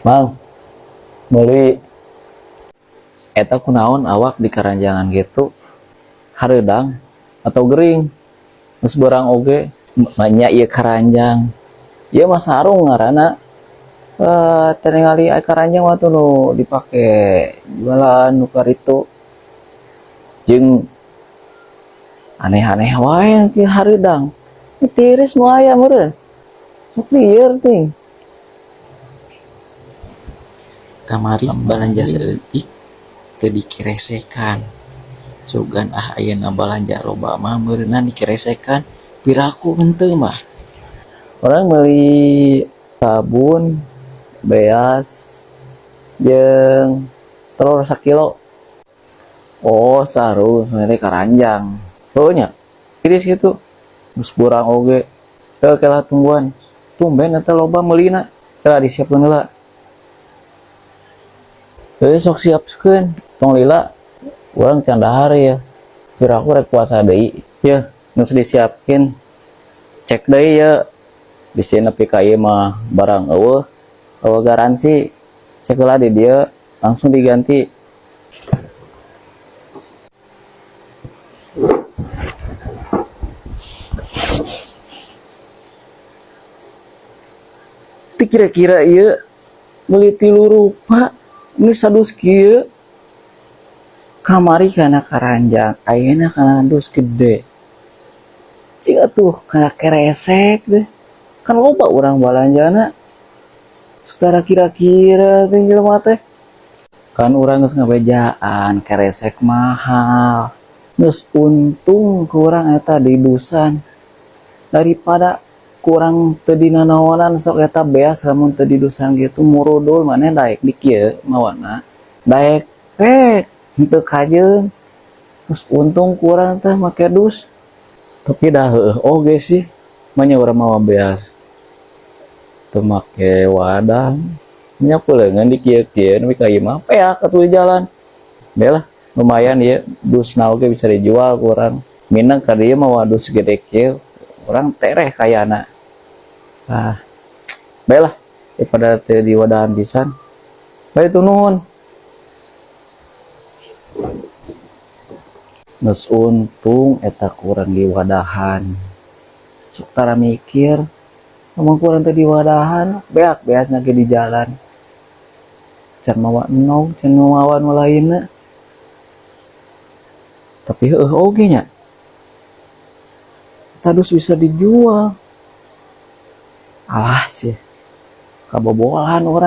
Mang, beli eta kunaon awak di karanjangan gitu hareudang atau gering geus beurang oge nya ieu karanjang ieu mah sarung ngaranna teh ningali aya karanjang mah tuh nu dipake jualan nu itu jeung aneh-aneh wae ti hareudang tiris nu aya meureun sok lieur ting Kamari balanja saeutik teu dikeresekan. Sugan ayeuna balanja loba mah meureunna dikeresekan piraku henteu mah. orang beli sabun beas jeung telur sakilo. Oh sarung mere karanjang heuh nya iris kitu geus beurang oge teu kelah tungguan tumben eta loba meulina teu disiapkeun heula. Jadi sok siapkeun tong lila urang can dahar ya piraku rek puasa deui ya geus disiapkeun cek deui ya bisi nepi ka ieu mah barang eueuh garansi cek heula di dieu langsung diganti. Ti kira-kira ieu meuli 3 rupa ini sadus kieu kamari kana karanjang ayeuna kana dus gede cing atuh kana keresek deh kan loba urang balanjana sekarang kira-kira teh jelema teh kan urang geus ngabejaan keresek mahal geus untung ku urang eta di dusan daripada kurang teu dina naonan sok eta beas lamun teu di dusan gitu murudul maneh daek di kieu mawana daek henteu kajeun terus untung kurang teh make dus tapi dah heueuh oge sih manya urang mawa beas teu make wadah nya peuleungan di kieu-kieu nepi ka ieu mah peak atuh di jalan belah lumayan ieu dusna oge bisa dijual ku urang mineng ka dieu mawa dus gede kieu urang tereh kayana. Baiklah daripada teu di wadahan pisan. Bae tu nuhun. Geus untung eta kurang di wadahan. Sok tara mikir, lamun kurang teu di wadahan, beak ge di jalan. Can mawa enog, can mawa nu lainna. Tapi heueuh oge nya. Tadus bisa dijual. Alah sih kabobolan orang